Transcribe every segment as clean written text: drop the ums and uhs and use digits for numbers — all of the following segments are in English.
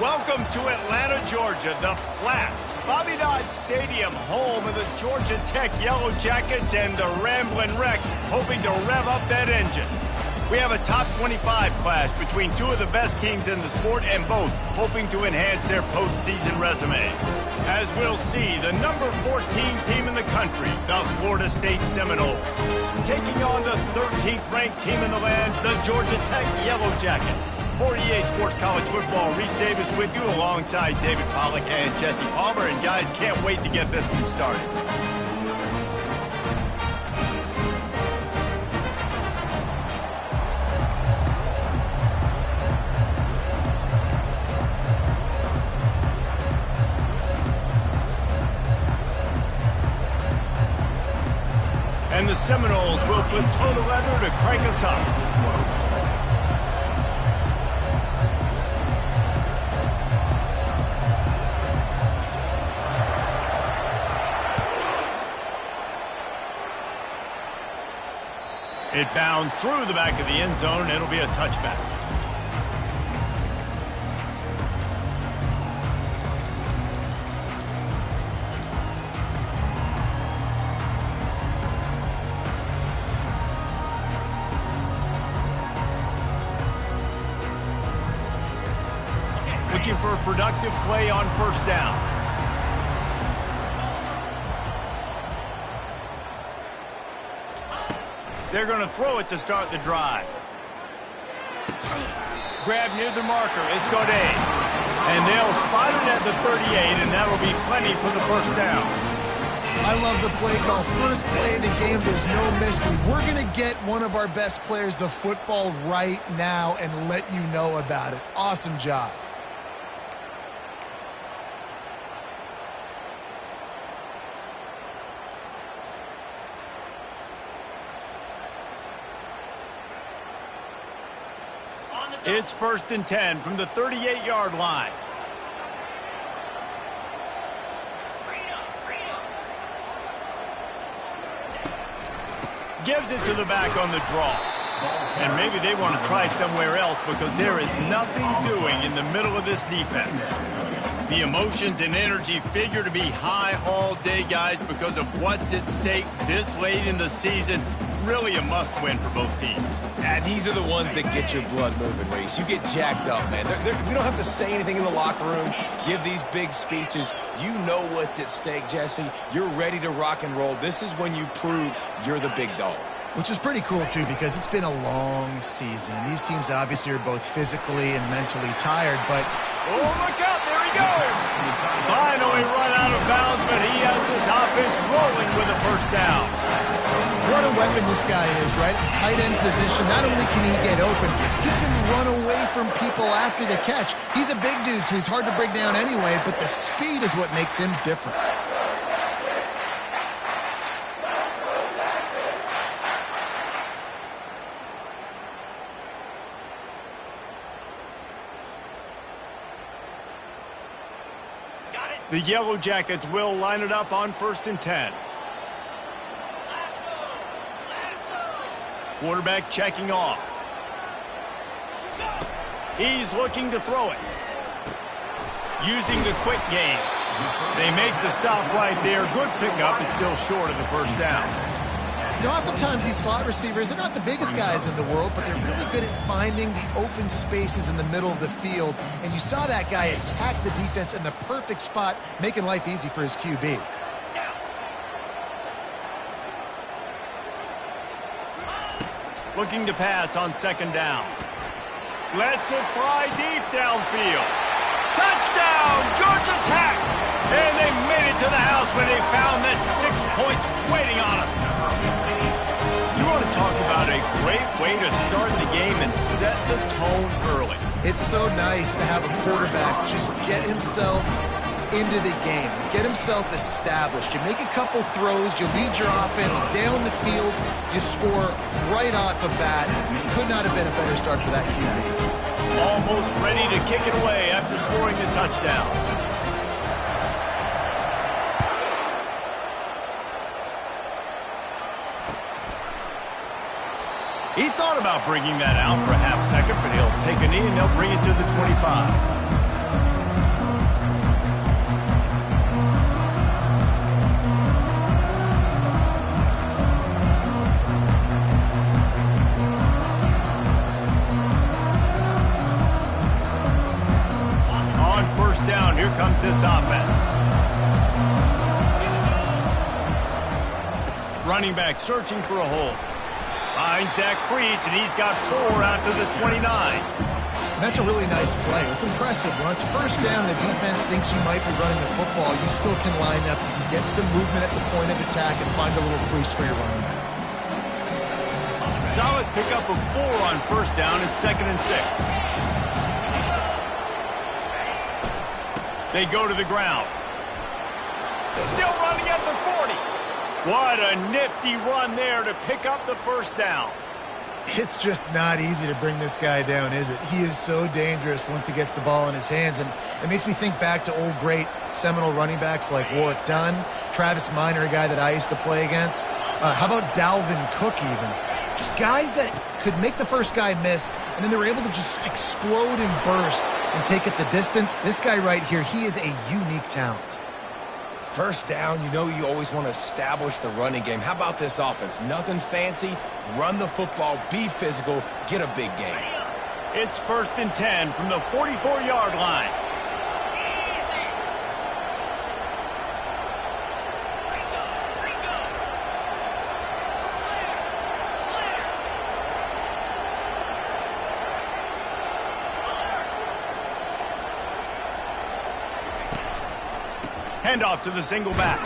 Welcome to Atlanta, Georgia, the Flats, Bobby Dodd Stadium, home of the Georgia Tech Yellow Jackets and the Ramblin' Wreck, hoping to rev up that engine. We have a top 25 class between two of the best teams in the sport, and both hoping to enhance their postseason resume. As we'll see, the number 14 team in the country, the Florida State Seminoles, taking on the 13th ranked team in the land, the Georgia Tech Yellow Jackets. For EA Sports College Football, Reese Davis with you alongside David Pollack and Jesse Palmer. And guys, can't wait to get this one started. And the Seminoles will put total leather to crank us up. It bounds through the back of the end zone, and it'll be a touchback. Looking for a productive play on first down. They're going to throw it to start the drive. Grab near the marker. It's Godet. And they'll spot it at the 38, and that'll be plenty for the first down. I love the play call. First play of the game, there's no mystery. We're going to get one of our best players the football right now and let you know about it. Awesome job. It's 1st and 10 from the 38-yard line. Gives it to the back on the draw. And maybe they want to try somewhere else because there is nothing doing in the middle of this defense. The emotions and energy figure to be high all day, guys, because of what's at stake this late in the season. Really a must-win for both teams. These are the ones that get your blood moving, Reese. You get jacked up, man. We don't have to say anything in the locker room, give these big speeches. You know what's at stake, Jesse. You're ready to rock and roll. This is when you prove you're the big dog. Which is pretty cool, too, because it's been a long season. And these teams obviously are both physically and mentally tired, but... Oh, look out! There he goes! Finally run out of bounds, but he has this offense rolling with a first down. What a weapon this guy is, right? The tight end position, not only can he get open, he can run away from people after the catch. He's a big dude, so he's hard to break down anyway, but the speed is what makes him different. The Yellow Jackets will line it up on 1st and 10. Quarterback checking off. He's looking to throw it. Using the quick game. They make the stop right there. Good pickup. It's still short of the first down. You know, oftentimes these slot receivers, they're not the biggest guys in the world, but they're really good at finding the open spaces in the middle of the field. And you saw that guy attack the defense in the perfect spot, making life easy for his QB. Looking to pass on 2nd down. Lets it fly deep downfield. Touchdown, Georgia Tech! And they made it to the house when they found that 6 points waiting on them. You want to talk about a great way to start the game and set the tone early. It's so nice to have a quarterback just get himself into the game, get himself established. You make a couple throws, you lead your offense down the field, you score right off the bat. Could not have been a better start for that QB. Almost ready to kick it away after scoring the touchdown. He thought about bringing that out for a half second, but he'll take a knee and they'll bring it to the 25. comes this offense. Running back searching for a hole. Finds that crease, and he's got 4 out to the 29. And that's a really nice play. It's impressive. When it's first down, the defense thinks you might be running the football. You still can line up. You can get some movement at the point of attack and find a little crease for your running back. Solid pickup of 4 on first down and 2nd and 6. They go to the ground. Still running at the 40. What a nifty run there to pick up the first down. It's just not easy to bring this guy down, is it? He is so dangerous once he gets the ball in his hands, and it makes me think back to old great Seminole running backs like Warwick Dunn, Travis Minor, a guy that I used to play against. How about Dalvin Cook even? Just guys that could make the first guy miss, and then they were able to just explode and burst and take it the distance. This guy right here, he is a unique talent. First down, you know you always want to establish the running game. How about this offense? Nothing fancy. Run the football, be physical, get a big gain. It's 1st and 10 from the 44-yard line. Handoff to the single back.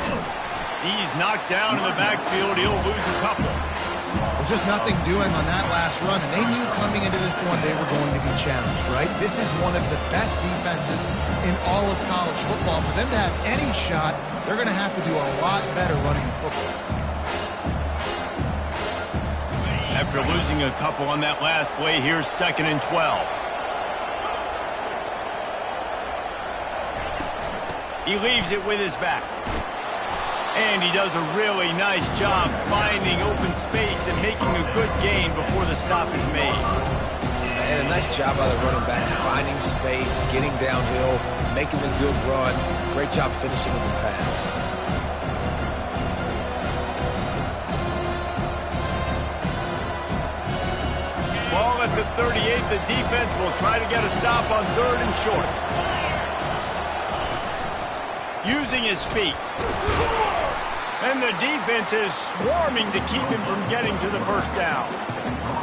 He's knocked down in the backfield. He'll lose a couple. Well, just nothing doing on that last run, and they knew coming into this one they were going to be challenged, right? This is one of the best defenses in all of college football. For them to have any shot, they're going to have to do a lot better running the football. After losing a couple on that last play, here's 2nd and 12. He leaves it with his back. And he does a really nice job finding open space and making a good gain before the stop is made. And a nice job by the running back, finding space, getting downhill, making a good run. Great job finishing with his pass. Ball at the 38. The defense will try to get a stop on 3rd and short. Using his feet. And the defense is swarming to keep him from getting to the first down.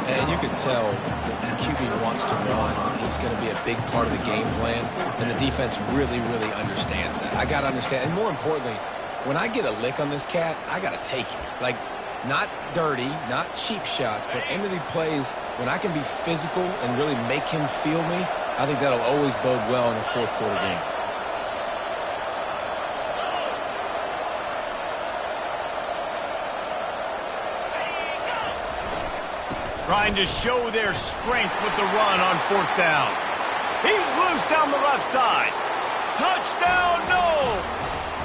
And you can tell the QB wants to run. He's going to be a big part of the game plan. And the defense really, really understands that. I got to understand. And more importantly, when I get a lick on this cat, I got to take it. Like, not dirty, not cheap shots, but end of the plays, when I can be physical and really make him feel me, I think that'll always bode well in the 4th quarter game. Trying to show their strength with the run on 4th down. He's loose down the left side. Touchdown, no!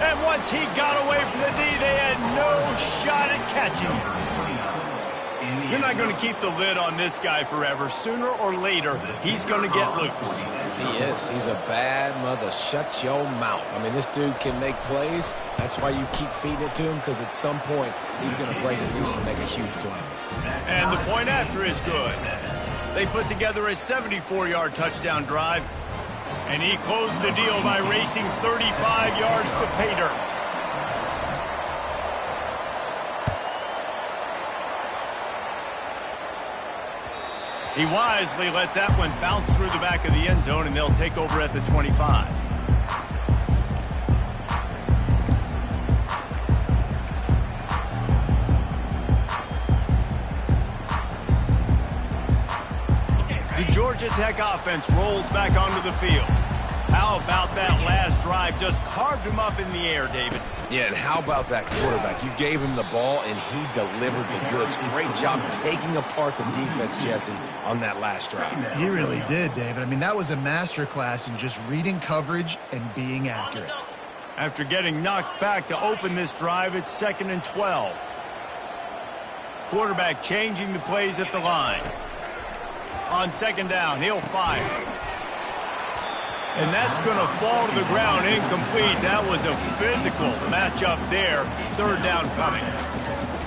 And once he got away from the D, they had no shot at catching him. You're not going to keep the lid on this guy forever. Sooner or later, he's going to get loose. He is. He's a bad mother. Shut your mouth. I mean, this dude can make plays. That's why you keep feeding it to him, because at some point, he's going to break it loose and make a huge play. And the point after is good. They put together a 74-yard touchdown drive, and he closed the deal by racing 35 yards to pay dirt. He wisely lets that one bounce through the back of the end zone, and they'll take over at the 25. The Georgia Tech offense rolls back onto the field. How about that last drive? Just carved him up in the air, David. Yeah, and how about that quarterback? You gave him the ball, and he delivered the goods. Great job taking apart the defense, Jesse, on that last drive. He really did, David. I mean, that was a masterclass in just reading coverage and being accurate. After getting knocked back to open this drive, it's 2nd and 12. Quarterback changing the plays at the line. On 2nd down, he'll fire. And that's going to fall to the ground incomplete. That was a physical matchup there. 3rd down coming.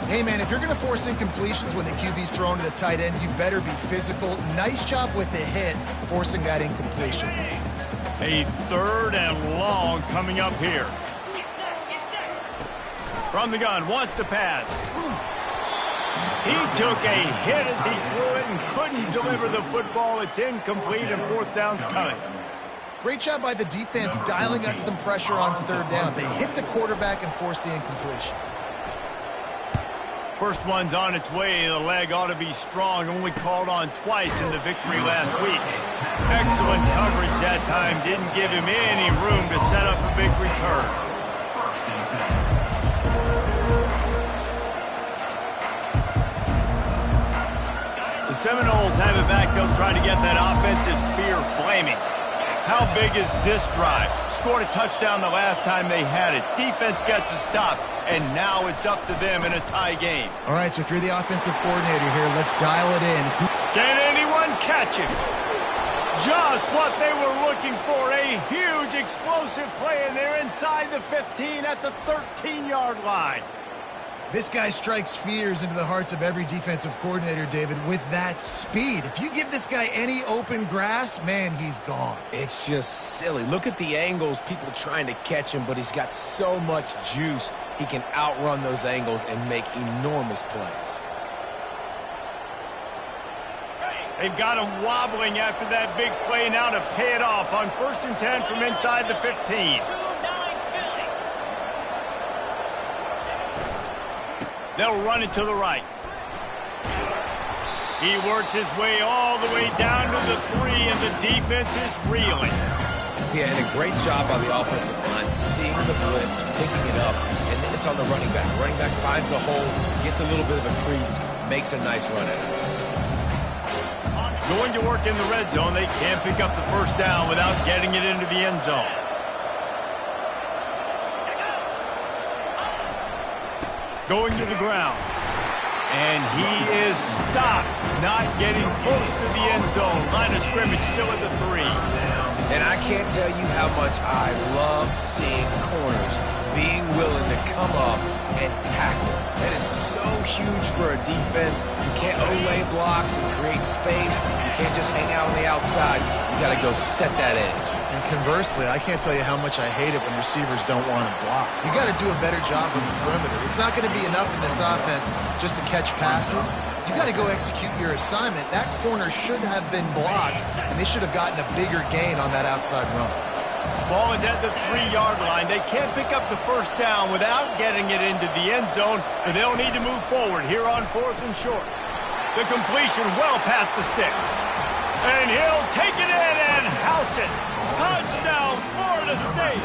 Hey, man, if you're going to force incompletions when the QB's thrown to the tight end, you better be physical. Nice job with the hit, forcing that incompletion. A 3rd and long coming up here. From the gun, wants to pass. He took a hit as he threw it and couldn't deliver the football. It's incomplete, and 4th down's coming. Great job by the defense dialing up some pressure on 3rd down. They hit the quarterback and forced the incompletion. First one's on its way. The leg ought to be strong. Only called on twice in the victory last week. Excellent coverage that time. Didn't give him any room to set up a big return. The Seminoles have it back. They'll try to get that offensive spear flaming. How big is this drive? Scored a touchdown the last time they had it. Defense gets a stop, and now it's up to them in a tie game. All right, so if you're the offensive coordinator here, let's dial it in. Can anyone catch it? Just what they were looking for. A huge explosive play, and they're inside the 15 at the 13-yard line. This guy strikes fears into the hearts of every defensive coordinator, David, with that speed. If you give this guy any open grass, man, he's gone. It's just silly. Look at the angles, people trying to catch him, but he's got so much juice. He can outrun those angles and make enormous plays. They've got him wobbling after that big play now to pay it off on 1st and 10 from inside the 15. They'll run it to the right. He works his way all the way down to the 3, and the defense is reeling. Yeah, and a great job by the offensive line, seeing the blitz, picking it up, and then it's on the running back. Running back finds the hole, gets a little bit of a crease, makes a nice run at it. Going to work in the red zone. They can't pick up the 1st down without getting it into the end zone. Going to the ground. And he is stopped, not getting close to the end zone. Line of scrimmage still at the 3. And I can't tell you how much I love seeing corners being willing to come up and tackle. That is so huge for a defense. You can't olay blocks and create space. You can't just hang out on the outside. You got to go set that edge. And conversely, I can't tell you how much I hate it when receivers don't want to block. You got to do a better job on the perimeter. It's not going to be enough in this offense just to catch passes. You got to go execute your assignment. That corner should have been blocked, and they should have gotten a bigger gain on that outside run. Ball is at the 3-yard line. They can't pick up the 1st down without getting it into the end zone, but they'll need to move forward here on 4th and short. The completion well past the sticks. And he'll take it in and house it. Touchdown, Florida State.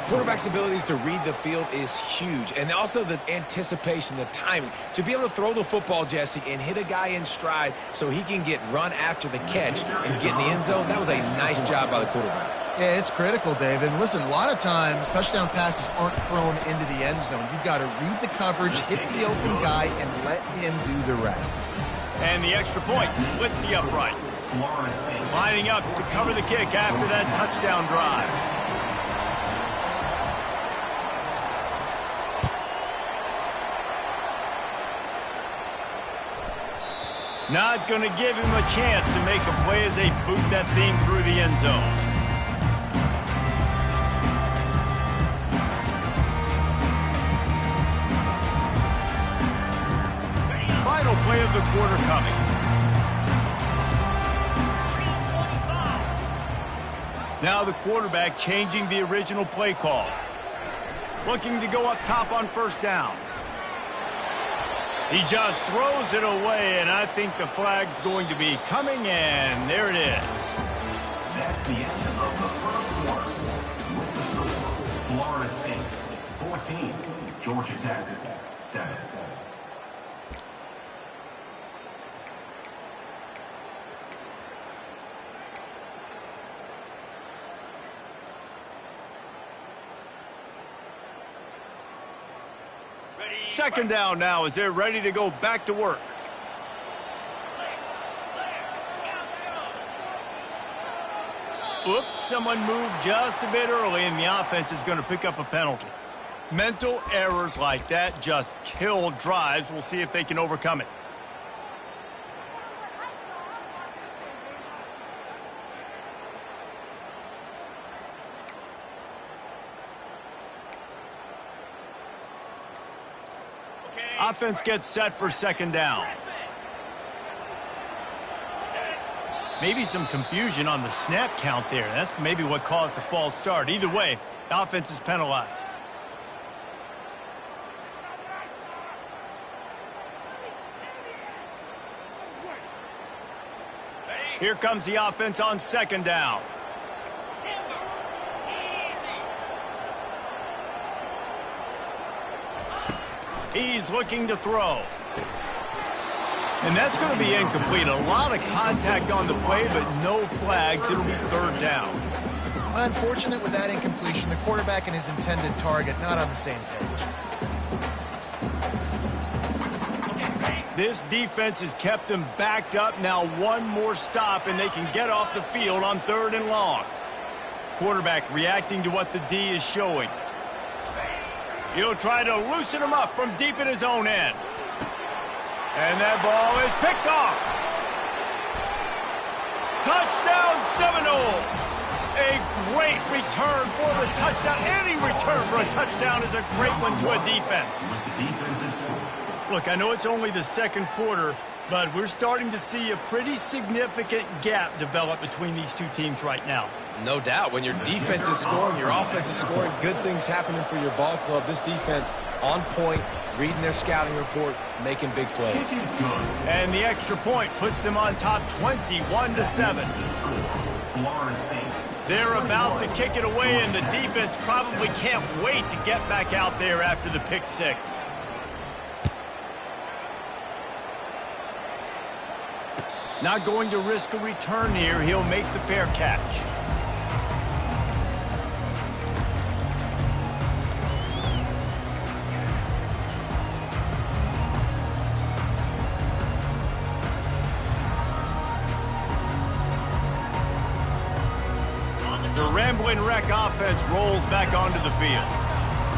Quarterback's abilities to read the field is huge, and also the anticipation, the timing. To be able to throw the football, Jesse, and hit a guy in stride so he can get run after the catch and get in the end zone, that was a nice job by the quarterback. Yeah, it's critical, David. Listen, a lot of times touchdown passes aren't thrown into the end zone. You've got to read the coverage, hit the open guy, and let him do the rest. And the extra point splits the uprights. Lining up to cover the kick after that touchdown drive. Not going to give him a chance to make a play as they boot that thing through the end zone. Final play of the quarter coming. Now the quarterback changing the original play call. Looking to go up top on 1st down. He just throws it away, and I think the flag's going to be coming, and there it is. That's the end of the 1st quarter. With the score, Florida State 14, Georgia Tech 7. Second down now as they're ready to go back to work. Oops, someone moved just a bit early, and the offense is going to pick up a penalty. Mental errors like that just kill drives. We'll see if they can overcome it. Offense gets set for second down. Maybe some confusion on the snap count there. That's maybe what caused the false start. Either way, the offense is penalized. Here comes the offense on second down. He's looking to throw. And that's going to be incomplete. A lot of contact on the play, but no flags. It'll be third down. Unfortunate with that incompletion. The quarterback and his intended target not on the same page. This defense has kept them backed up. Now one more stop, and they can get off the field on third and long. Quarterback reacting to what the D is showing. He'll try to loosen him up from deep in his own end. And that ball is picked off. Touchdown Seminoles. A great return for the touchdown. Any return for a touchdown is a great one to a defense. Look, I know it's only the second quarter, but we're starting to see a pretty significant gap develop between these two teams right now. No doubt. When your defense is scoring, your offense is scoring, good things happening for your ball club. This defense on point, reading their scouting report, making big plays. And the extra point puts them on top 21-7. They're about to kick it away, and the defense probably can't wait to get back out there after the pick six. Not going to risk a return here. He'll make the fair catch. The Ramblin' Wreck offense rolls back onto the field.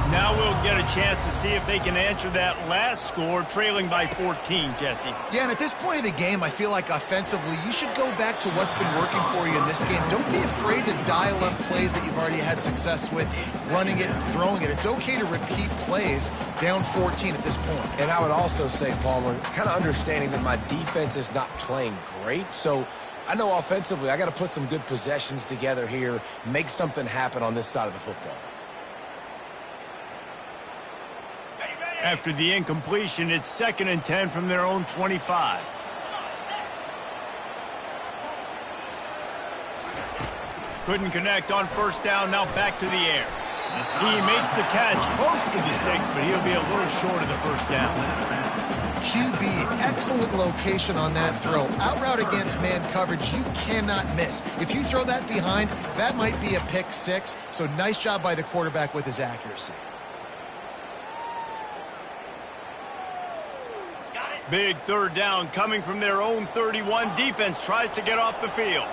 Now we'll get a chance to see if they can answer that last score, trailing by 14, Jesse. Yeah, and at this point of the game, I feel like offensively, you should go back to what's been working for you in this game. Don't be afraid to dial up plays that you've already had success with, running it and throwing it. It's okay to repeat plays down 14 at this point. And I would also say, Palmer, kind of understanding that my defense is not playing great, so I know offensively I got to put some good possessions together here, make something happen on this side of the football. After the incompletion, it's 2nd and 10 from their own 25. Couldn't connect on first down, now back to the air. He makes the catch close to the sticks, but he'll be a little short of the first down. QB, excellent location on that throw. Out route against man coverage, you cannot miss. If you throw that behind, that might be a pick six, so nice job by the quarterback with his accuracy. Big third down coming from their own 31. Defense tries to get off the field.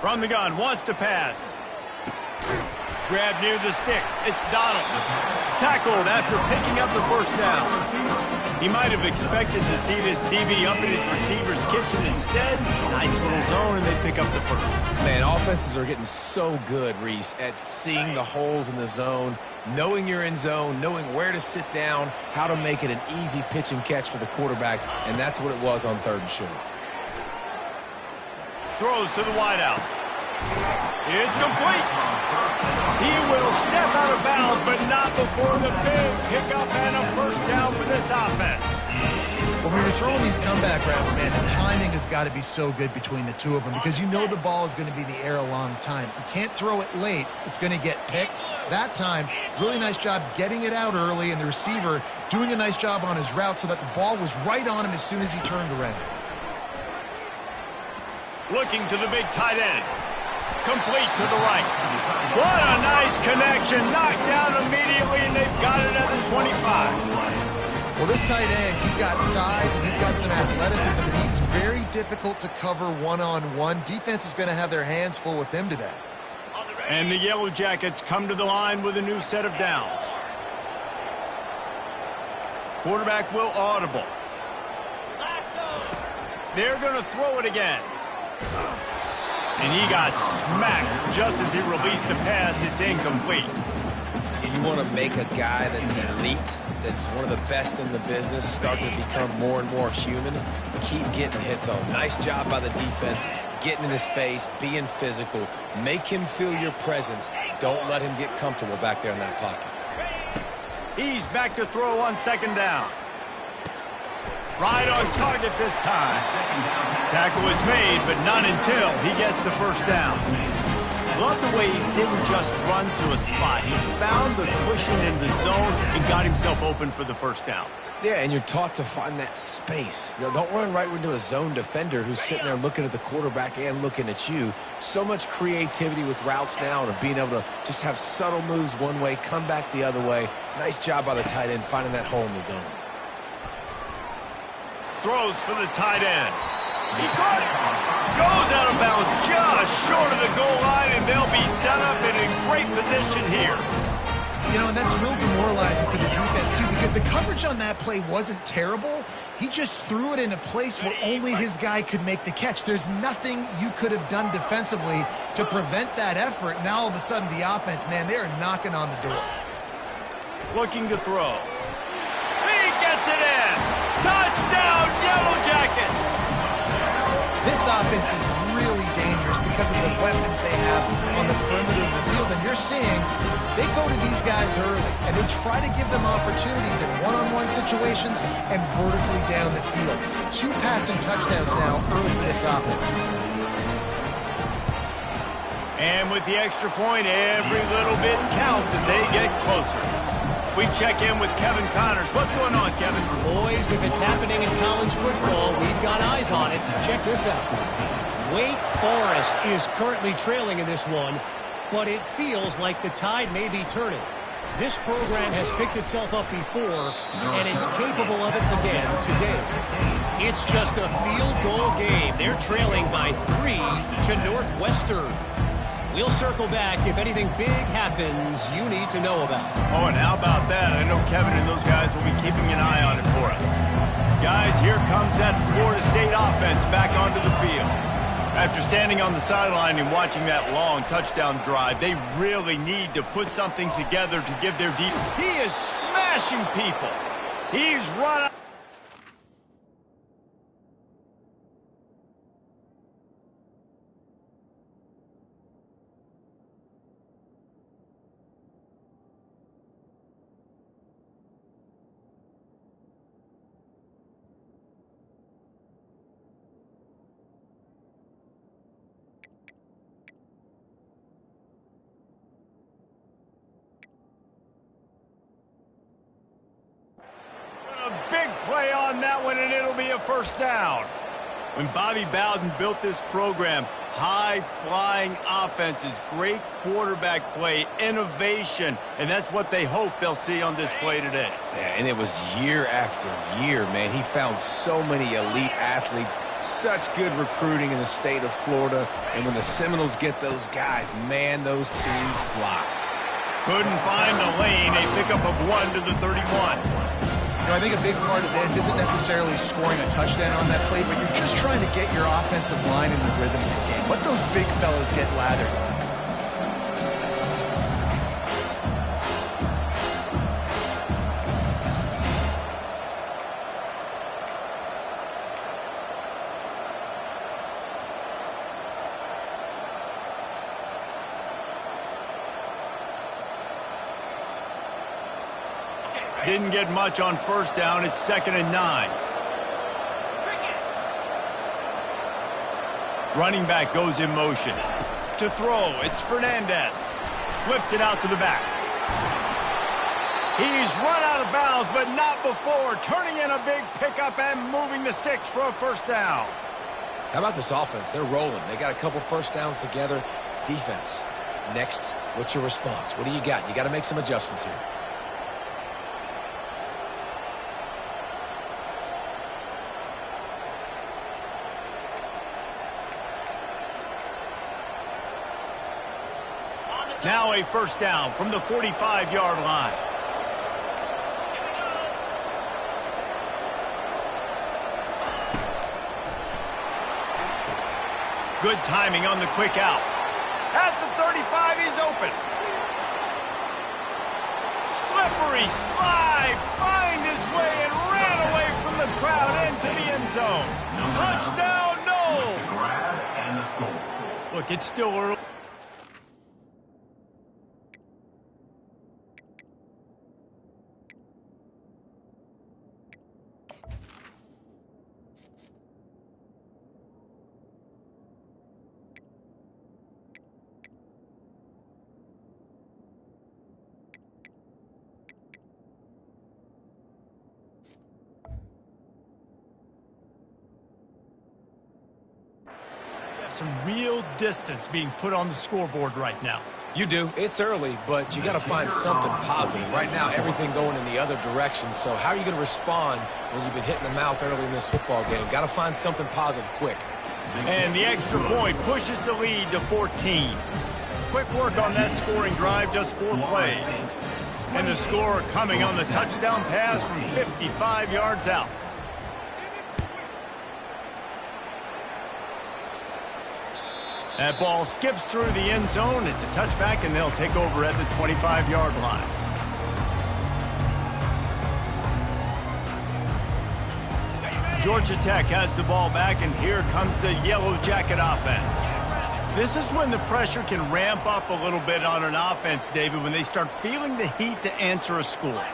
From the gun, wants to pass. Grab near the sticks. It's Donald. Tackled after picking up the first down. He might have expected to see this DB up in his receiver's kitchen. Instead, nice little zone, and they pick up the first. Man, offenses are getting so good, Reese, at seeing the holes in the zone, knowing you're in zone, knowing where to sit down, how to make it an easy pitch and catch for the quarterback, and that's what it was on 3rd and short. Throws to the wideout. It's complete. He will step out of bounds, but not before the big pickup and a first down for this offense. When you're throwing these comeback routes, man, the timing has got to be so good between the two of them because you know the ball is going to be in the air a long time. You can't throw it late. It's going to get picked. That time, really nice job getting it out early, and the receiver doing a nice job on his route so that the ball was right on him as soon as he turned around. Looking to the big tight end. Complete to the right. What a nice connection. Knocked down immediately, and they've got it at the 25. Well, this tight end, he's got size and he's got some athleticism, and he's very difficult to cover one-on-one. Defense is going to have their hands full with him today. And the Yellow Jackets come to the line with a new set of downs. Quarterback will audible. They're going to throw it again. And he got smacked just as he released the pass. It's incomplete. You want to make a guy that's elite, that's one of the best in the business, start to become more and more human. Keep getting hits on. Nice job by the defense, getting in his face, being physical. Make him feel your presence. Don't let him get comfortable back there in that pocket. He's back to throw on second down. Right on target this time. Tackle is made, but not until he gets the first down. Love the way he didn't just run to a spot. He found the cushion in the zone and got himself open for the first down. Yeah, and you're taught to find that space. You know, don't run right into a zone defender who's sitting there looking at the quarterback and looking at you. So much creativity with routes now and of being able to just have subtle moves one way, come back the other way. Nice job by the tight end finding that hole in the zone. Throws for the tight end. He caught it. Goes out of bounds just short of the goal line, and they'll be set up in a great position here. You know, and that's real demoralizing for the defense, too, because the coverage on that play wasn't terrible. He just threw it in a place where only his guy could make the catch. There's nothing you could have done defensively to prevent that effort. Now, all of a sudden, the offense, man, they are knocking on the door. Looking to throw. He gets it in. Touchdown, Yellow Jackets. This offense is really dangerous because of the weapons they have on the perimeter of the field. And you're seeing they go to these guys early, and they try to give them opportunities in one-on-one situations and vertically down the field. 2 passing touchdowns now early in this offense. And with the extra point, every little bit counts as they get closer. We check in with Kevin Connors. What's going on, Kevin? Boys, if it's happening in college football, we've got eyes on it. Check this out. Wake Forest is currently trailing in this one, but it feels like the tide may be turning. This program has picked itself up before, and it's capable of it again today. It's just a field goal game. They're trailing by 3 to Northwestern. We'll circle back if anything big happens you need to know about. Oh, and how about that? I know Kevin and those guys will be keeping an eye on it for us. Guys, here comes that Florida State offense back onto the field. After standing on the sideline and watching that long touchdown drive, they really need to put something together to give their deep. He is smashing people. He's run. Play on that one, and it'll be a first down. When Bobby Bowden built this program, high-flying offenses, great quarterback play, innovation, and that's what they hope they'll see on this play today. Yeah, and it was year after year, man. He found so many elite athletes, such good recruiting in the state of Florida, and when the Seminoles get those guys, man, those teams fly. Couldn't find the lane, a pickup of 1 to the 31. You know, I think a big part of this isn't necessarily scoring a touchdown on that play, but you're just trying to get your offensive line in the rhythm of the game. Let those big fellas get lathered. Didn't get much on first down. It's 2nd and 9. Running back goes in motion. To throw, it's Fernandez. Flips it out to the back. He's run out of bounds, but not before. Turning in a big pickup and moving the sticks for a first down. How about this offense? They're rolling. They got a couple first downs together. Defense. Next, what's your response? What do you got? You got to make some adjustments here. Now a first down from the 45-yard line. Good timing on the quick out. At the 35, he's open. Slippery slide, find his way and ran away from the crowd into the end zone. Touchdown, Knowles! Grab and the score. Look, it's still early. Some real distance being put on the scoreboard right now. You do. It's early, but you got to find something positive. Right now, everything going in the other direction. So how are you going to respond when you've been hitting the mouth early in this football game? Got to find something positive quick. And the extra point pushes the lead to 14. Quick work on that scoring drive, just 4 plays. And the score coming on the touchdown pass from 55 yards out. That ball skips through the end zone. It's a touchback, and they'll take over at the 25-yard line. Georgia Tech has the ball back, and here comes the Yellow Jacket offense. This is when the pressure can ramp up a little bit on an offense, David, when they start feeling the heat to answer a score.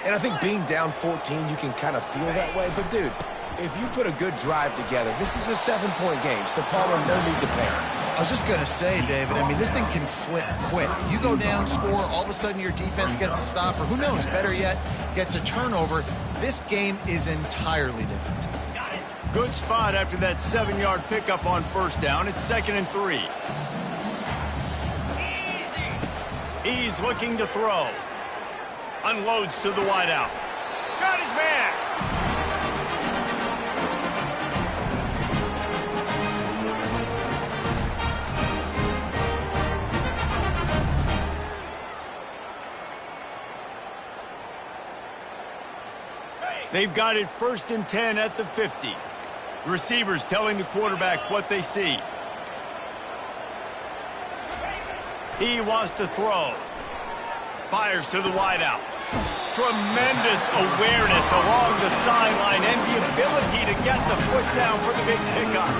And I think being down 14, you can kind of feel that way. But, dude, if you put a good drive together, this is a 7-point game, so Palmer, no need to panic. I was just going to say, David, I mean, this thing can flip quick. You go down, score, all of a sudden your defense gets a stop, or who knows, better yet, gets a turnover. This game is entirely different. Good spot after that 7-yard pickup on first down. It's 2nd and 3. He's looking to throw. Unloads to the wideout. Got his man. They've got it 1st and 10 at the 50. Receivers telling the quarterback what they see. He wants to throw. Fires to the wideout. Tremendous awareness along the sideline and the ability to get the foot down for the big pickup.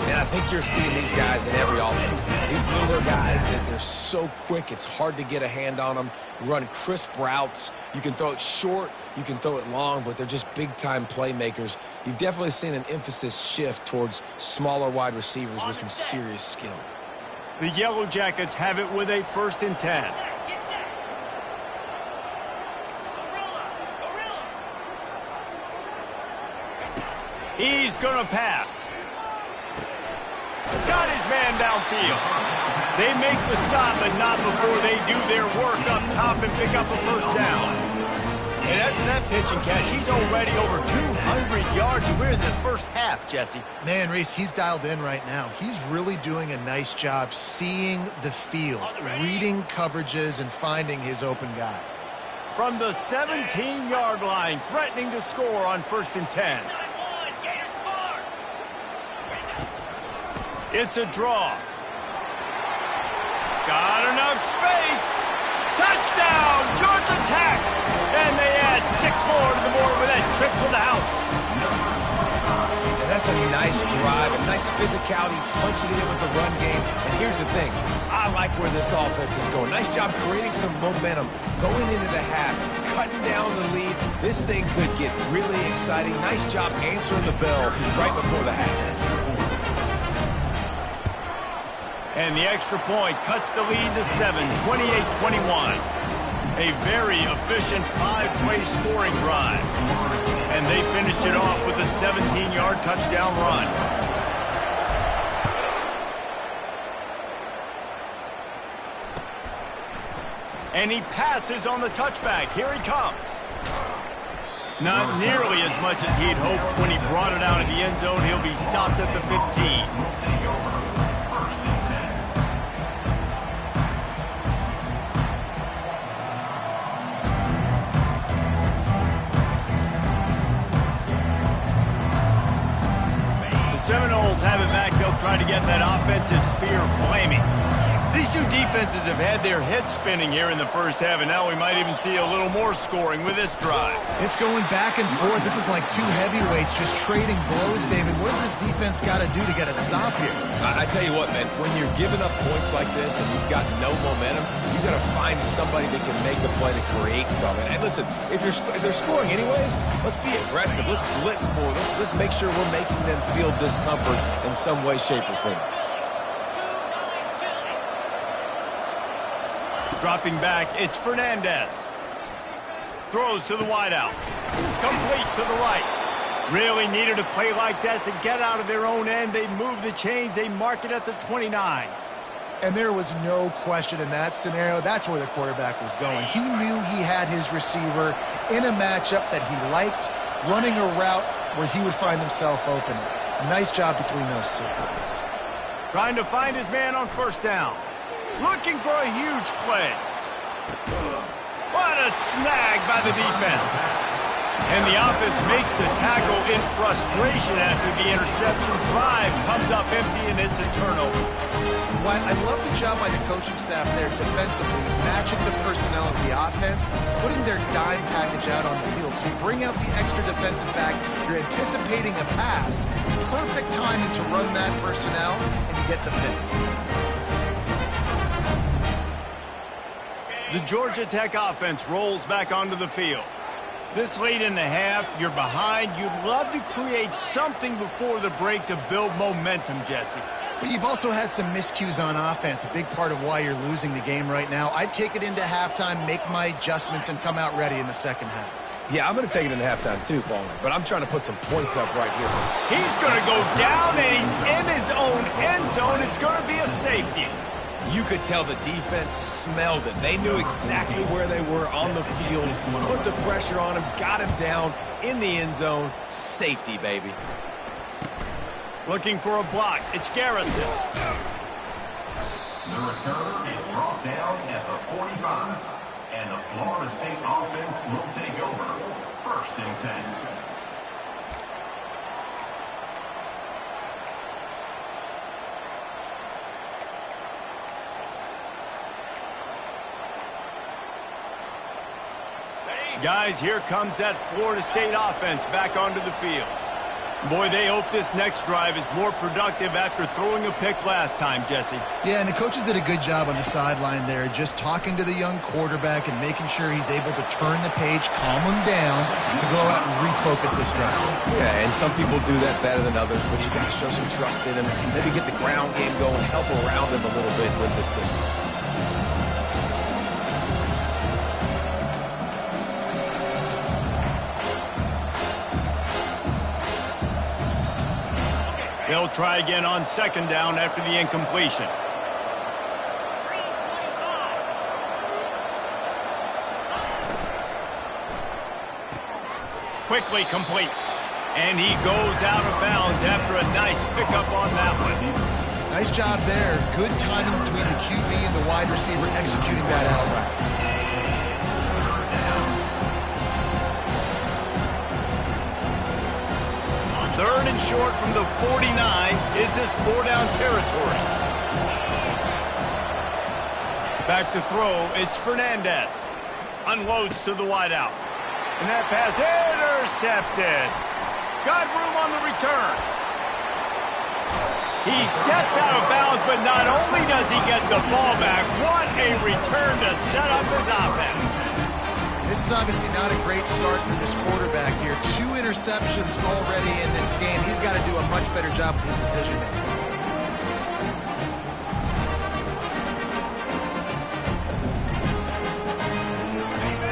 And I think you're seeing these guys in every offense. These littler guys, they're so quick, it's hard to get a hand on them. Run crisp routes. You can throw it short, you can throw it long, but they're just big-time playmakers. You've definitely seen an emphasis shift towards smaller wide receivers with some serious skill. The Yellow Jackets have it with a 1st and 10. He's going to pass. Got his man downfield. They make the stop, but not before they do their work up top and pick up a first down. And after that pitch and catch, he's already over 200 yards, and we're in the first half, Jesse. Man, Reese, he's dialed in right now. He's really doing a nice job seeing the field, reading coverages, and finding his open guy. From the 17-yard line, threatening to score on 1st and 10. It's a draw. Got enough space. Touchdown, Georgia Tech. And they add 6 more to the board with that trip to the house. And that's a nice drive, a nice physicality, punching it in with the run game. And here's the thing. I like where this offense is going. Nice job creating some momentum, going into the half, cutting down the lead. This thing could get really exciting. Nice job answering the bell right before the half. And the extra point cuts the lead to 7, 28-21. A very efficient 5-play scoring drive. And they finished it off with a 17-yard touchdown run. And he passes on the touchback. Here he comes. Not nearly as much as he'd hoped when he brought it out of the end zone. He'll be stopped at the 15. Seminoles have it back. They'll try to get that offensive spear flaming. These two defenses have had their heads spinning here in the first half, and now we might even see a little more scoring with this drive. It's going back and forth. This is like two heavyweights just trading blows, David. What does this defense got to do to get a stop here? I tell you what, man, when you're giving up points like this and you've got no momentum, you've got to find somebody that can make a play to create something. And listen, if they're scoring anyways, let's be aggressive. Let's blitz more. Let's make sure we're making them feel discomfort in some way, shape, or form. Dropping back, it's Fernandez. Throws to the wideout. Complete to the right. Really needed a play like that to get out of their own end. They move the chains. They mark it at the 29. And there was no question in that scenario. That's where the quarterback was going. He knew he had his receiver in a matchup that he liked, running a route where he would find himself open. Nice job between those two. Trying to find his man on first down. Looking for a huge play. What a snag by the defense. And the offense makes the tackle in frustration after the interception. Drive comes up empty, and it's a turnover. Well, I love the job by the coaching staff there defensively, matching the personnel of the offense, putting their dime package out on the field. So you bring out the extra defensive back, you're anticipating a pass, perfect timing to run that personnel, and you get the pick. The Georgia Tech offense rolls back onto the field. This late in the half, you're behind. You'd love to create something before the break to build momentum, Jesse. But you've also had some miscues on offense, a big part of why you're losing the game right now. I'd take it into halftime, make my adjustments, and come out ready in the second half. Yeah, I'm going to take it into halftime too, Palmer, but I'm trying to put some points up right here. He's going to go down, and he's in his own end zone. It's going to be a safety. You could tell the defense smelled it. They knew exactly where they were on the field, put the pressure on him, got him down in the end zone. Safety, baby. Looking for a block. It's Garrison. The return is brought down at the 45, and the Florida State offense will take over. First and 10. Guys, here comes that Florida State offense back onto the field. Boy, they hope this next drive is more productive after throwing a pick last time, Jesse. Yeah, and the coaches did a good job on the sideline there, just talking to the young quarterback and making sure he's able to turn the page, calm him down, to go out and refocus this drive. Yeah, and some people do that better than others, but you got to show some trust in him. Maybe get the ground game going, help around him a little bit with the system. They'll try again on second down after the incompletion. Quickly complete. And he goes out of bounds after a nice pickup on that one. Nice job there. Good timing between the QB and the wide receiver executing that out route. Third and short from the 49. Is this four-down territory? Back to throw. It's Fernandez. Unloads to the wideout. And that pass intercepted. Got room on the return. He steps out of bounds, but not only does he get the ball back, what a return to set up his offense. This is obviously not a great start for this quarterback here. 2 interceptions already in this game. He's got to do a much better job with his decision-making.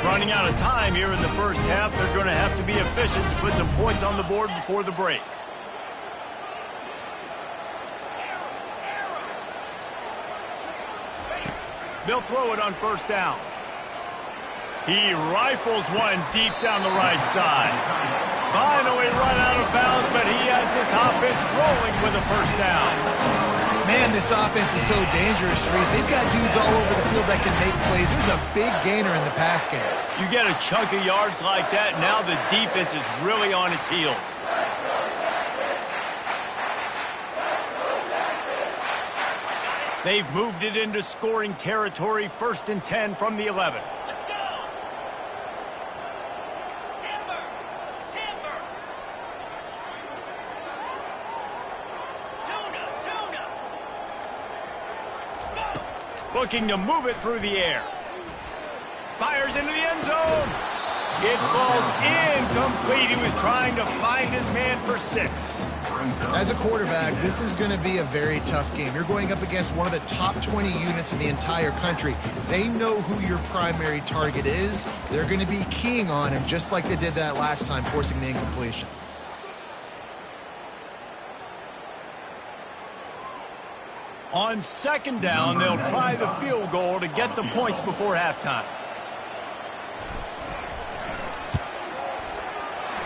Running out of time here in the first half. They're going to have to be efficient to put some points on the board before the break. They'll throw it on first down. He rifles one deep down the right side. Finally run out of bounds, but he has this offense rolling with a first down. Man, this offense is so dangerous, Reese. They've got dudes all over the field that can make plays. There's a big gainer in the pass game. You get a chunk of yards like that, now the defense is really on its heels. They've moved it into scoring territory, 1st and 10 from the 11. Let's go! Timber! Timber! Tuna! Go! Looking to move it through the air. Fires into the end zone. It falls incomplete. He was trying to find his man for 6. As a quarterback, this is going to be a very tough game. You're going up against one of the top 20 units in the entire country. They know who your primary target is. They're going to be keying on him just like they did that last time, forcing the incompletion. On 2nd down, they'll try the field goal to get the points before halftime.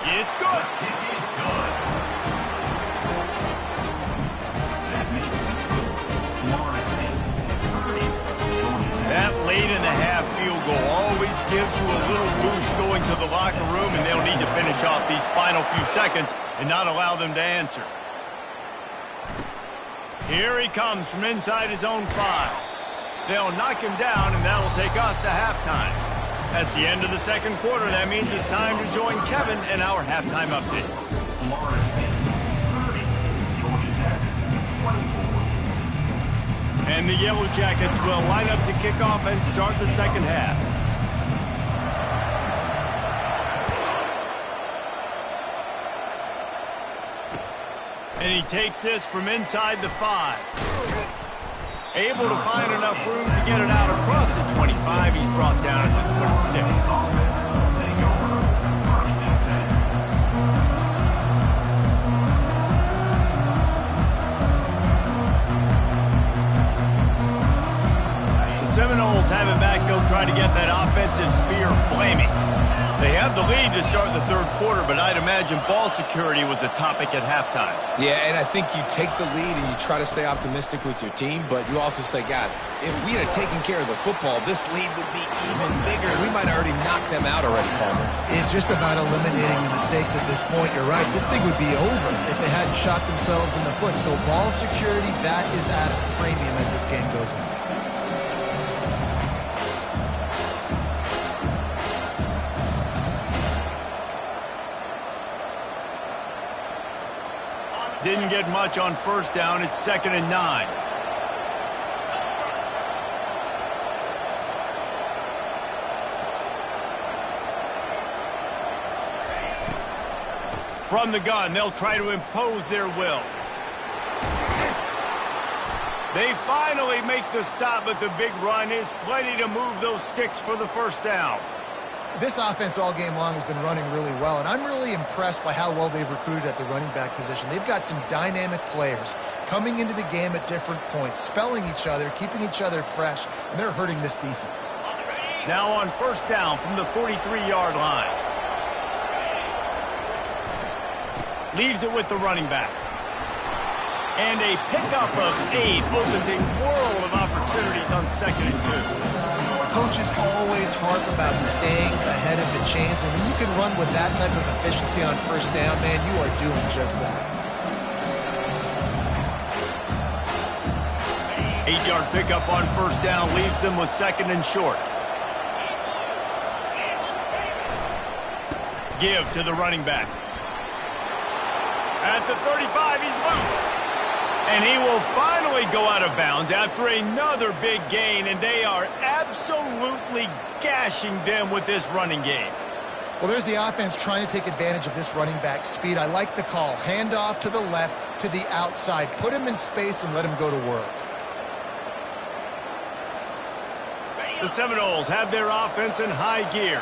It's good. That late in the half field goal always gives you a little boost going to the locker room, and they'll need to finish off these final few seconds and not allow them to answer. Here he comes from inside his own 5. They'll knock him down, and that'll take us to halftime. That's the end of the 2nd quarter. That means it's time to join Kevin in our halftime update. Florida State 30, Georgia Tech 24. And the Yellow Jackets will line up to kick off and start the 2nd half. And he takes this from inside the 5. Able to find enough room to get it out across the 25. He's brought down at the 26. The Seminoles have it back. They'll try to get that offensive spear flaming. They have the lead to start the 3rd quarter, but I'd imagine ball security was a topic at halftime. Yeah, and I think you take the lead and you try to stay optimistic with your team, but you also say, guys, if we had taken care of the football, this lead would be even bigger. We might have already knocked them out already, Palmer. It's just about eliminating the mistakes at this point. You're right. This thing would be over if they hadn't shot themselves in the foot. So ball security, that is at a premium as this game goes on. Didn't get much on 1st down. It's 2nd and 9. From the gun, they'll try to impose their will. They finally make the stop, but the big run is plenty to move those sticks for the 1st down. This offense all game long has been running really well, and I'm really impressed by how well they've recruited at the running back position. They've got some dynamic players coming into the game at different points, spelling each other, keeping each other fresh, and they're hurting this defense. Now on 1st down from the 43-yard line. Leaves it with the running back. And a pickup of 8 opens a world of opportunities on 2nd and 2. Coaches always harp about staying ahead of the chains, and when you can run with that type of efficiency on 1st down, man, you are doing just that. 8-yard pickup on 1st down leaves them with 2nd and short. Give to the running back. At the 35, he's loose. And he will finally go out of bounds after another big gain, and they are absolutely gashing them with this running game. Well, there's the offense trying to take advantage of this running back speed. I like the call. Hand off to the left, to the outside. Put him in space and let him go to work. The Seminoles have their offense in high gear.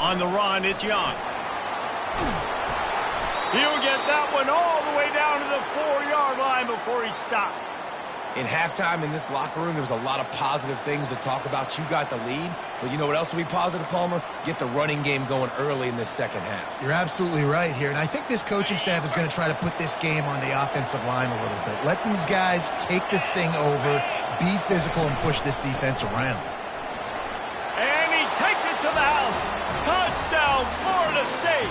On the run, it's Young. He'll get that one all the way down to the 4-yard line before he stopped. In halftime in this locker room, there was a lot of positive things to talk about. You got the lead, but you know what else will be positive, Palmer? Get the running game going early in this 2nd half. You're absolutely right here, and I think this coaching staff is going to try to put this game on the offensive line a little bit. Let these guys take this thing over, be physical, and push this defense around. And he takes it to the house. Touchdown, Florida State.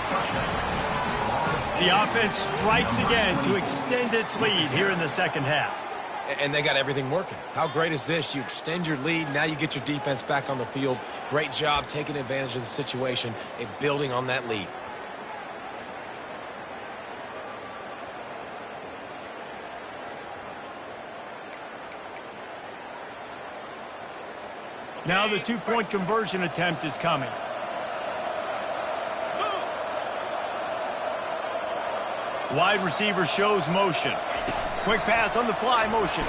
The offense strikes again to extend its lead here in the second half. And they got everything working. How great is this? You extend your lead, now you get your defense back on the field. Great job taking advantage of the situation and building on that lead. Now the two-point conversion attempt is coming. Wide receiver shows motion. Quick pass on the fly motion.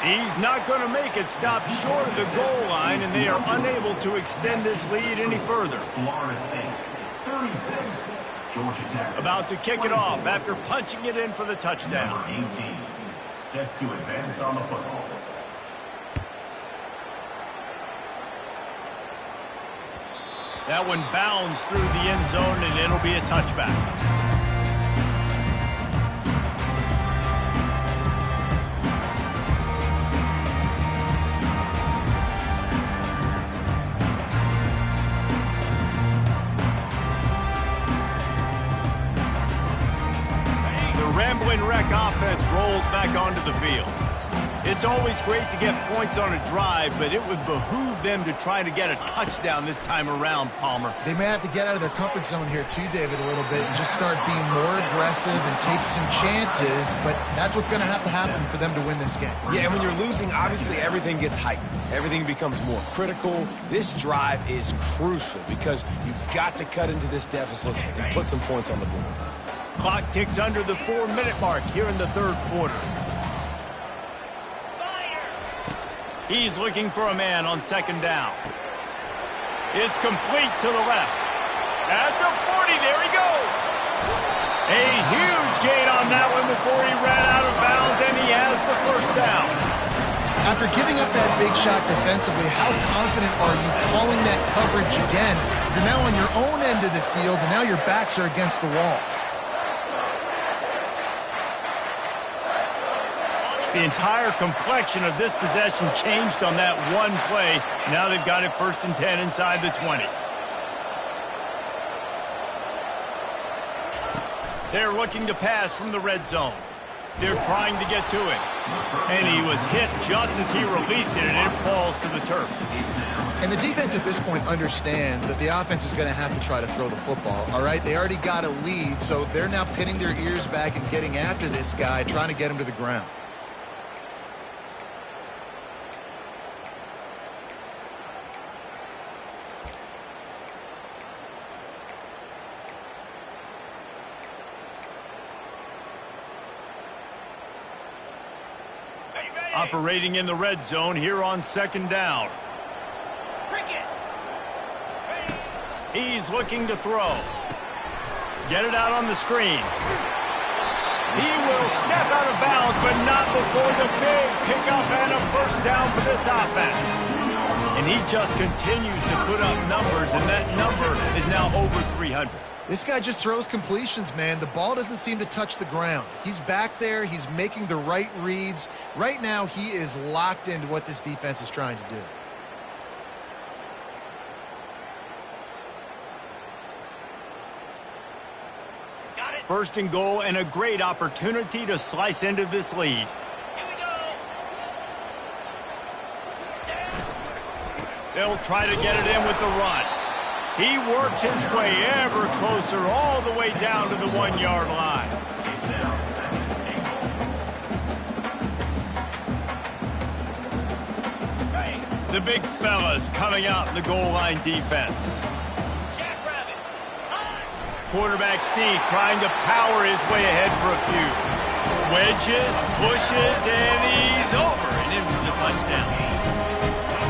He's not going to make it. Stop short of the goal line, and they are unable to extend this lead any further. Florida State, 36. Georgia Tech. About to kick it off after punching it in for the touchdown. Number 18, set to advance on the football. That one bounds through the end zone, and it'll be a touchback. The Ramblin' Wreck offense rolls back onto the field. It's always great to get points on a drive, but it would behoove them to try to get a touchdown this time around, Palmer. They may have to get out of their comfort zone here too, David, a little bit and just start being more aggressive and take some chances, but that's what's going to happen for them to win this game. Yeah, and when you're losing, obviously everything gets heightened. Everything becomes more critical. This drive is crucial because you've got to cut into this deficit and put some points on the board. Clock ticks under the 4-minute mark here in the third quarter. He's looking for a man on second down. It's complete to the left. At the 40, there he goes. A huge gain on that one before he ran out of bounds, and he has the first down. After giving up that big shot defensively, how confident are you calling that coverage again? You're now on your own end of the field, and now your backs are against the wall. The entire complexion of this possession changed on that one play. Now they've got it 1st and 10 inside the 20. They're looking to pass from the red zone. They're trying to get to it. And he was hit just as he released it, and it falls to the turf. And the defense at this point understands that the offense is going to have to try to throw the football, all right? They already got a lead, so they're now pinning their ears back and getting after this guy, trying to get him to the ground. Operating in the red zone here on second down. He's looking to throw. Get it out on the screen. He will step out of bounds, but not before the big pickup and a first down for this offense. And he just continues to put up numbers, and that number is now over 300. This guy just throws completions, man. The ball doesn't seem to touch the ground. He's back there. He's making the right reads. Right now, he is locked into what this defense is trying to do. First and goal, and a great opportunity to slice into this lead. They'll try to get it in with the run. He works his way ever closer all the way down to the 1-yard line. The big fellas coming out in the goal line defense. Quarterback sneak trying to power his way ahead for a few. Wedges, pushes, and he's over and in for the touchdown.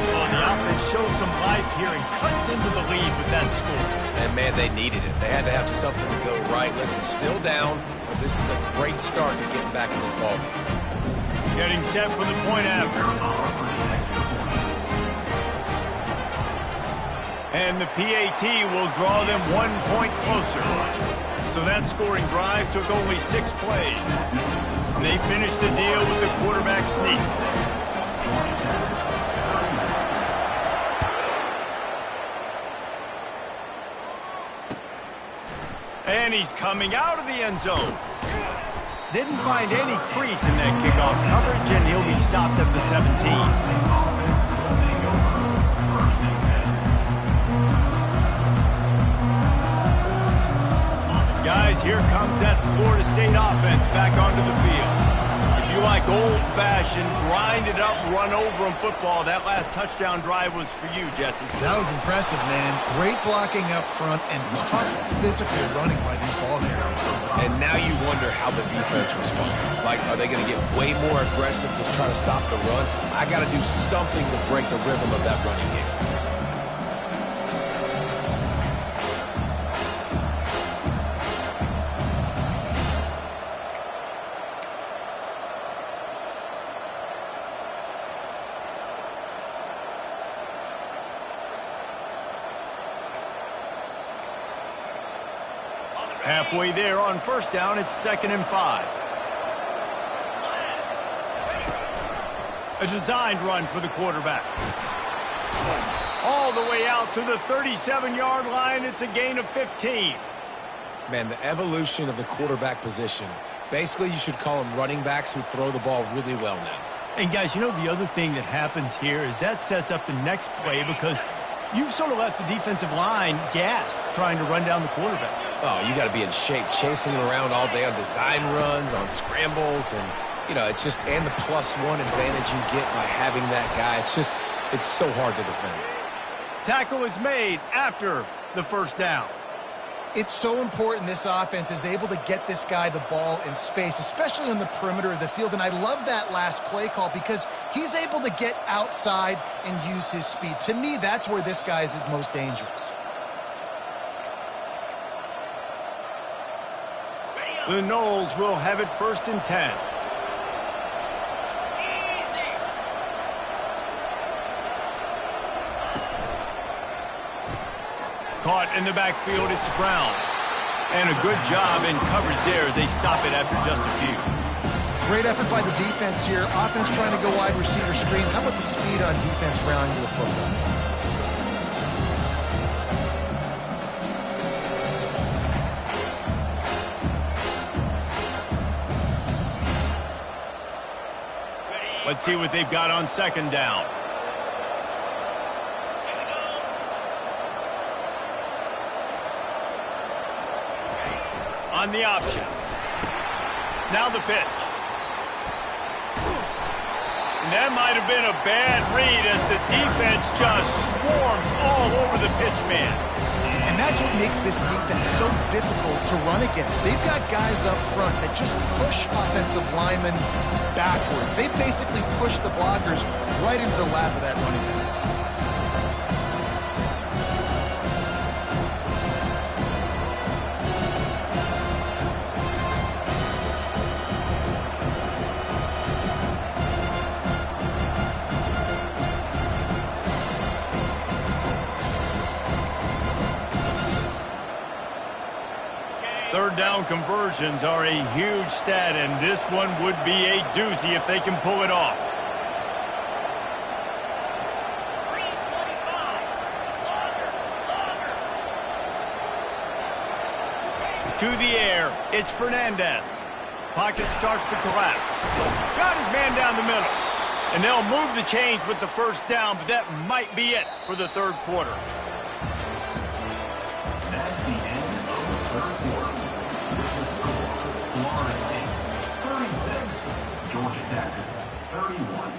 Well, the offense shows some life here and cuts into the lead with that score. And, man, they needed it. They had to have something to go right. Listen, still down, but this is a great start to getting back in this ballgame. Getting set for the point after. And the PAT will draw them 1 point closer. So that scoring drive took only 6 plays. They finished the deal with the quarterback sneak. And he's coming out of the end zone. Didn't find any crease in that kickoff coverage, and he'll be stopped at the 17. Guys, here comes that Florida State offense back onto the field. If you like old-fashioned, grind-it-up, run-over-'em football, that last touchdown drive was for you, Jesse. That was impressive, man. Great blocking up front and tough physical running by these ball carriers. And now you wonder how the defense responds. Like, are they going to get way more aggressive to try to stop the run? I got to do something to break the rhythm of that running game. Halfway there on first down, it's 2nd and 5. A designed run for the quarterback. All the way out to the 37-yard line. It's a gain of 15. Man, the evolution of the quarterback position. Basically, you should call them running backs who throw the ball really well now. And guys, you know the other thing that happens here is that sets up the next play because you've sort of left the defensive line gassed trying to run down the quarterback. Oh, you got to be in shape, chasing him around all day on design runs, on scrambles, and, you know, it's just, and the +1 advantage you get by having that guy. It's so hard to defend. Tackle is made after the first down. It's so important this offense is able to get this guy the ball in space, especially on the perimeter of the field. And I love that last play call because he's able to get outside and use his speed. To me, that's where this guy is his most dangerous. The Noles will have it 1st and 10. Caught in the backfield, it's Brown. And a good job in coverage there as they stop it after just a few. Great effort by the defense here. Offense trying to go wide receiver screen. How about the speed on defense rounding the football? Let's see what they've got on 2nd down. On the option. Now the pitch. And that might have been a bad read as the defense just swarms all over the pitch man. And that's what makes this defense so difficult to run against. They've got guys up front that just push offensive linemen backwards. They basically push the blockers right into the lap of that running back. Third down conversions are a huge stat, and this one would be a doozy if they can pull it off. To the air, it's Fernandez. Pocket starts to collapse. Got his man down the middle. And they'll move the chains with the first down, but that might be it for the third quarter. That's the end of the third quarter. This is score Florida State 36, Georgia Tech 31.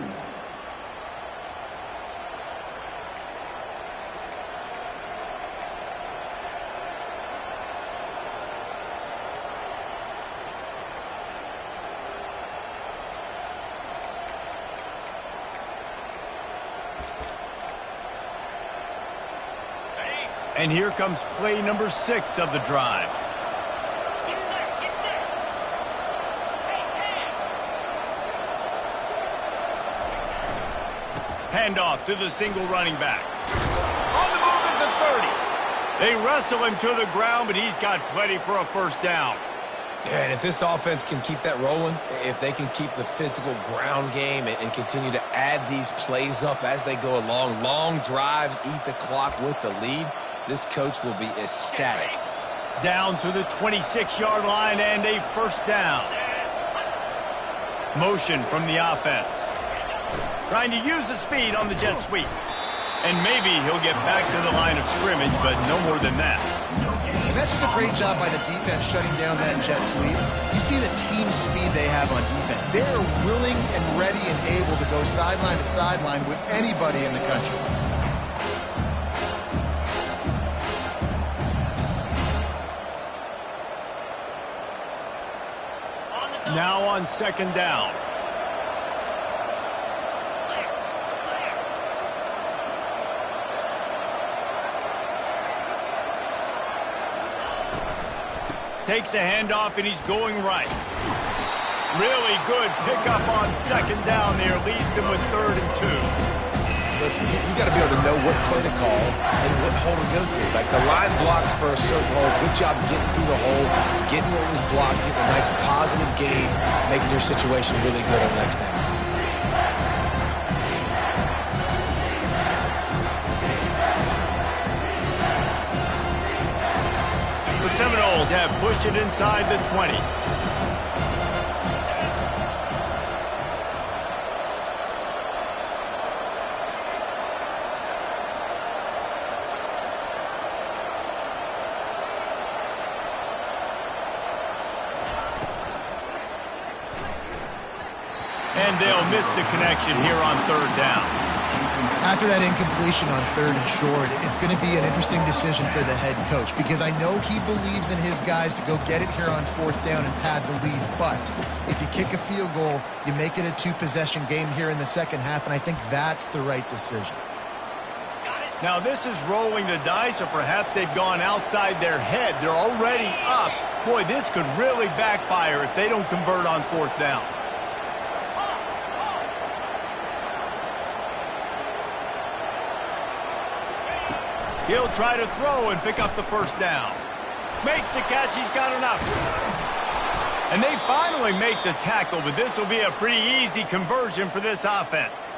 And here comes play number 6 of the drive. Handoff to the single running back. On the move at the 30. They wrestle him to the ground, but he's got plenty for a first down. Yeah, and if this offense can keep that rolling, if they can keep the physical ground game and continue to add these plays up as they go along, long drives, eat the clock with the lead, this coach will be ecstatic. Down to the 26-yard line and a first down. Motion from the offense. Trying to use the speed on the jet sweep. And maybe he'll get back to the line of scrimmage, but no more than that. And that's just a great job by the defense shutting down that jet sweep. You see the team speed they have on defense. They are willing and ready and able to go sideline to sideline with anybody in the country. Now on second down. Takes a handoff, and he's going right. Really good pickup on second down there. Leaves him with 3rd and 2. Listen, you got to be able to know what play to call and what hole to go through. Like the line blocks for a certain hole. Good job getting through the hole, getting what was blocked, getting a nice positive gain, making your situation really good on the next down. The Seminoles have pushed it inside the 20. And they'll miss the connection here on 3rd down. After that incompletion on 3rd and short, it's going to be an interesting decision for the head coach because I know he believes in his guys to go get it here on 4th down and pad the lead. But if you kick a field goal, you make it a 2-possession game here in the second half, and I think that's the right decision. Now this is rolling the dice, or perhaps they've gone outside their head. They're already up. Boy, this could really backfire if they don't convert on 4th down. He'll try to throw and pick up the first down. Makes the catch. He's got enough. And they finally make the tackle, but this will be a pretty easy conversion for this offense.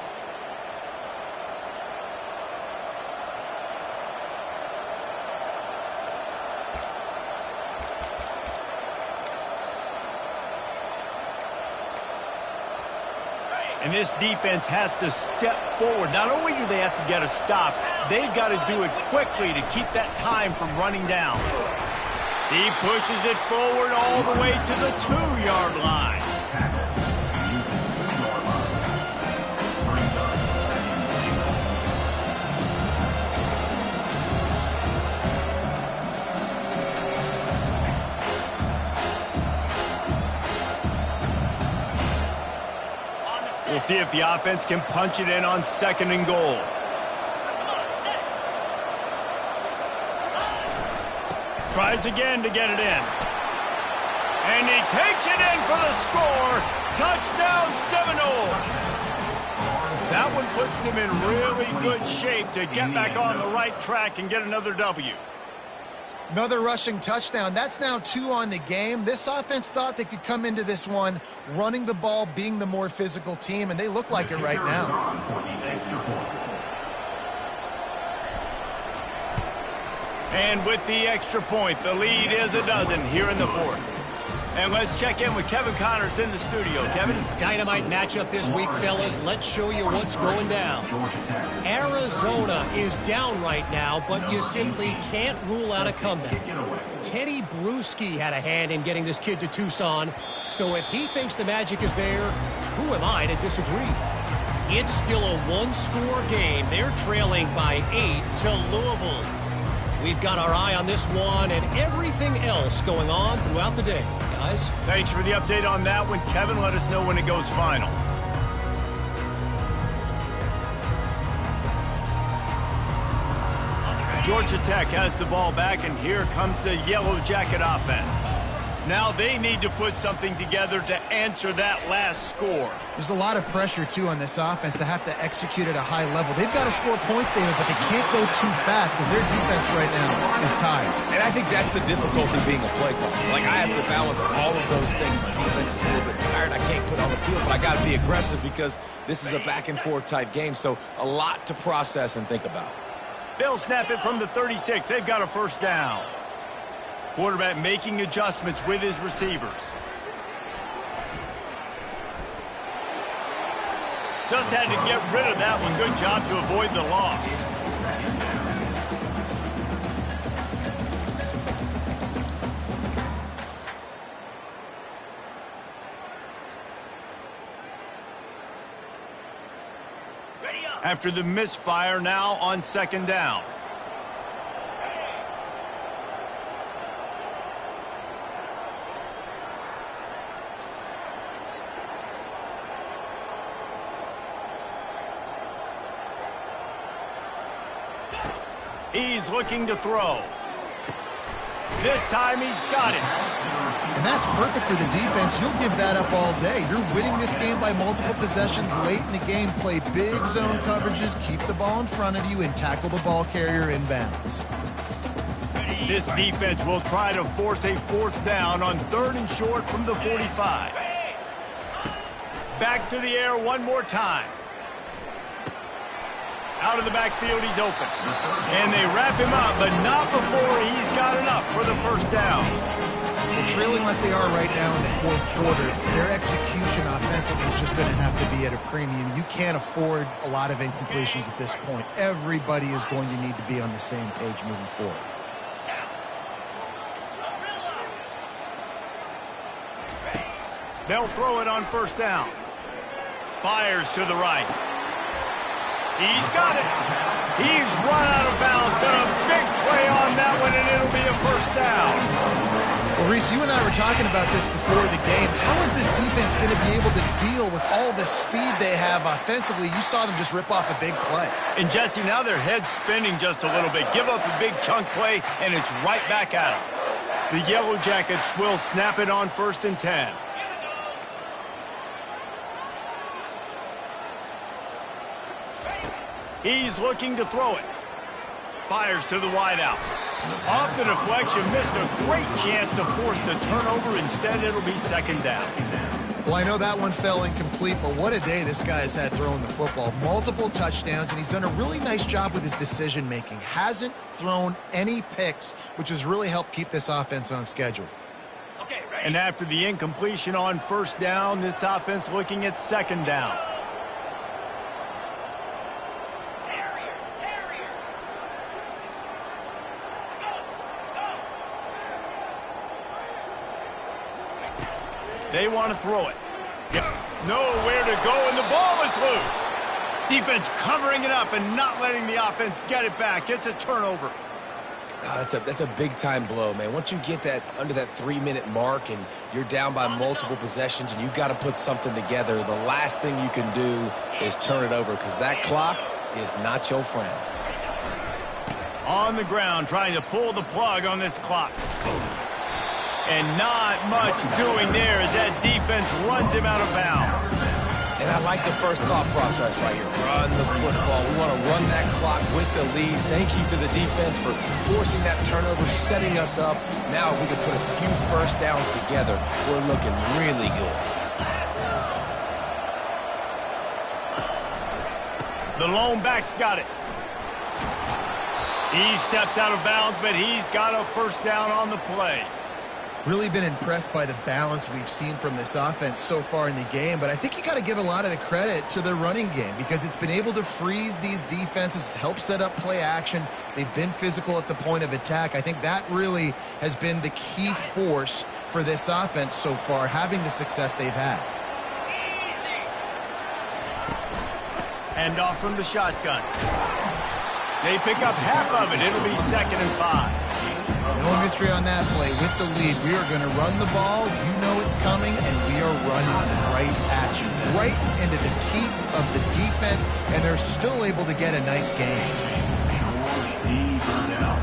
And this defense has to step forward. Not only do they have to get a stop, they've got to do it quickly to keep that time from running down. He pushes it forward all the way to the 2-yard line. We'll see if the offense can punch it in on 2nd and goal. Tries again to get it in. And he takes it in for the score. Touchdown Seminoles. That one puts them in really good shape to get back on the right track and get another W. Another rushing touchdown. That's now 2 on the game. This offense thought they could come into this one running the ball, being the more physical team, and they look like it right now. And with the extra point, the lead is a dozen here in the 4th. And let's check in with Kevin Connors in the studio. Kevin? Dynamite matchup this week, fellas. Let's show you what's going down. Arizona is down right now, but you simply can't rule out a comeback. Teddy Bruschi had a hand in getting this kid to Tucson, so if he thinks the magic is there, who am I to disagree? It's still a 1-score game. They're trailing by 8 to Louisville. We've got our eye on this one and everything else going on throughout the day. Guys? Thanks for the update on that one, Kevin. Let us know when it goes final. Georgia Tech has the ball back, and here comes the Yellow Jacket offense. Now they need to put something together to answer that last score. There's a lot of pressure, too, on this offense to have to execute at a high level. They've got to score points, David, but they can't go too fast because their defense right now is tired. And I think that's the difficulty being a play caller. Like, I have to balance all of those things. My defense is a little bit tired. I can't put on the field, but I got to be aggressive because this is a back-and-forth type game, so a lot to process and think about. They'll snap it from the 36. They've got a first down. Quarterback making adjustments with his receivers. Just had to get rid of that one. Good job to avoid the loss. After the misfire, now on second down. He's looking to throw. This time he's got it. And that's perfect for the defense. You'll give that up all day. You're winning this game by multiple possessions late in the game. Play big zone coverages, keep the ball in front of you, and tackle the ball carrier inbounds. This defense will try to force a fourth down on 3rd and short from the 45. Back to the air one more time. Out of the backfield, he's open. And they wrap him up, but not before he's got enough for the first down. Well, trailing like they are right now in the fourth quarter, their execution offensively is just going to have to be at a premium. You can't afford a lot of incompletions at this point. Everybody is going to need to be on the same page moving forward. They'll throw it on first down. Fires to the right. He's got it. He's run out of bounds. Got a big play on that one, and it'll be a first down. Well, Reese, you and I were talking about this before the game. How is this defense going to be able to deal with all the speed they have offensively? You saw them just rip off a big play. And, Jesse, now their head's spinning just a little bit. Give up a big chunk play, and it's right back at them. The Yellow Jackets will snap it on 1st and 10. He's looking to throw it. Fires to the wideout. Off the deflection, missed a great chance to force the turnover. Instead, it'll be second down. Well, I know that one fell incomplete, but what a day this guy has had throwing the football. Multiple touchdowns, and he's done a really nice job with his decision-making. Hasn't thrown any picks, which has really helped keep this offense on schedule. And after the incompletion on first down, this offense looking at second down. They want to throw it. Nowhere to go, and the ball is loose. Defense covering it up and not letting the offense get it back. It's a turnover. That's a big-time blow, man. Once you get that under that 3-minute mark and you're down by multiple possessions and you've got to put something together, the last thing you can do is turn it over because that clock is not your friend. On the ground, trying to pull the plug on this clock. And not much doing there as that defense runs him out of bounds. And I like the first thought process right here. Run the football. We want to run that clock with the lead. Thank you to the defense for forcing that turnover, setting us up. Now if we can put a few first downs together, we're looking really good. The lone back's got it. He steps out of bounds, but he's got a first down on the play. Really been impressed by the balance we've seen from this offense so far in the game, but I think you got to give a lot of the credit to the running game because it's been able to freeze these defenses, help set up play action. They've been physical at the point of attack. I think that really has been the key force for this offense so far, having the success they've had. And off from the shotgun. They pick up half of it. It'll be 2nd and 5. No mystery on that play. With the lead, we are going to run the ball. You know it's coming, and we are running right at you. Right into the teeth of the defense, and they're still able to get a nice game. George D. Burnell.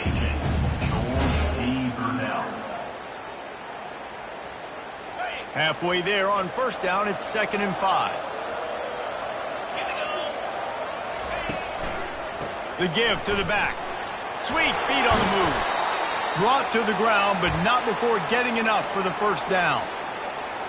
Agent George D. Burnell. Halfway there on first down, it's 2nd and 5. The give to the back. Sweet feet on the move. Brought to the ground, but not before getting enough for the first down.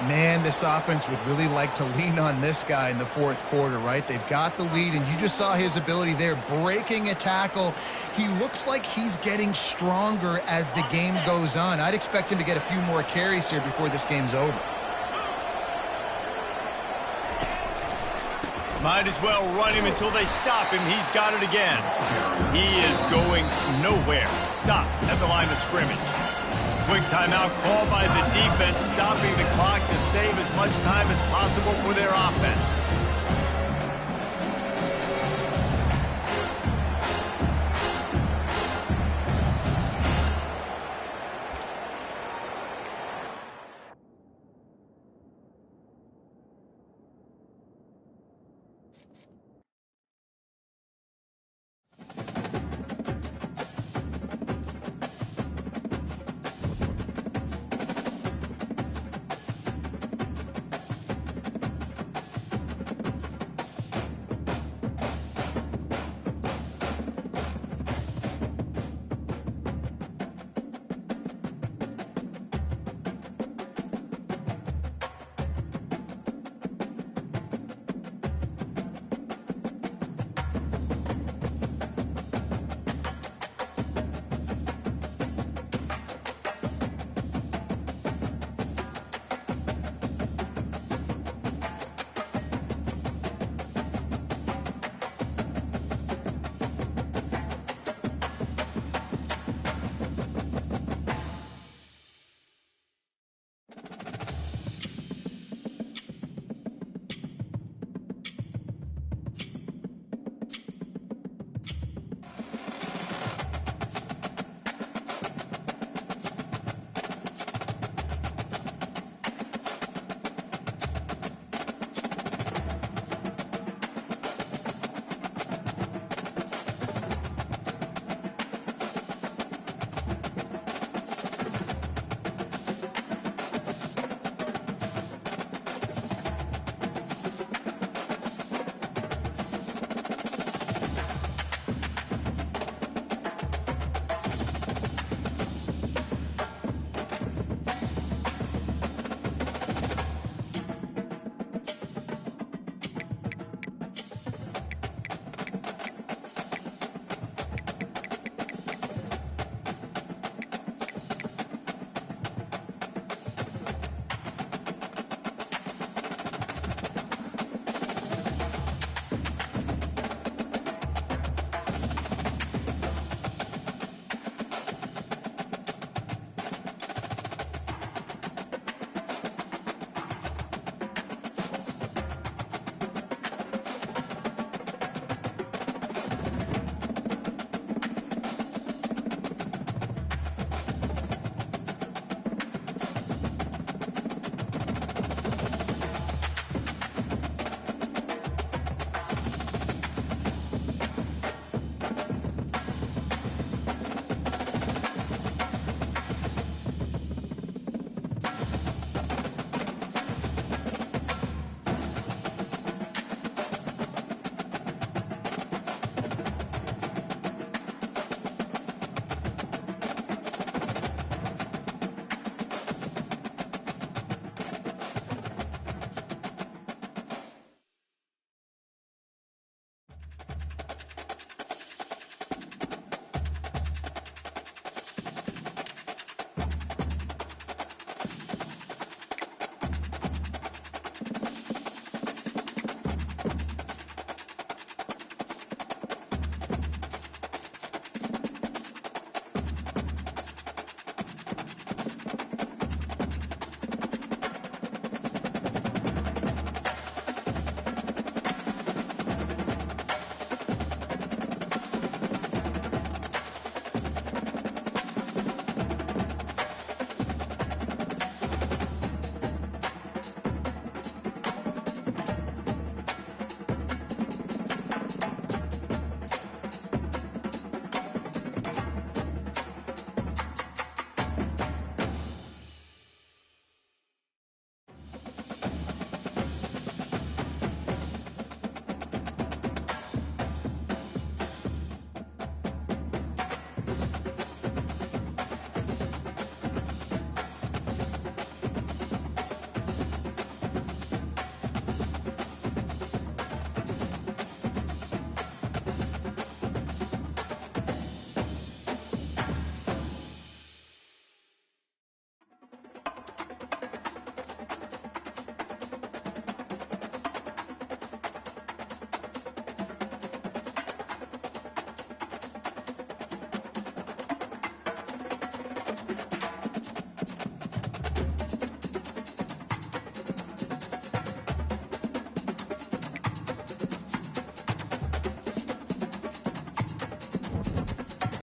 Man, this offense would really like to lean on this guy in the fourth quarter, right? They've got the lead, and you just saw his ability there, breaking a tackle. He looks like he's getting stronger as the game goes on. I'd expect him to get a few more carries here before this game's over. Might as well run him until they stop him. He's got it again. He is going nowhere. Stop at the line of scrimmage. Quick timeout called by the defense, stopping the clock to save as much time as possible for their offense.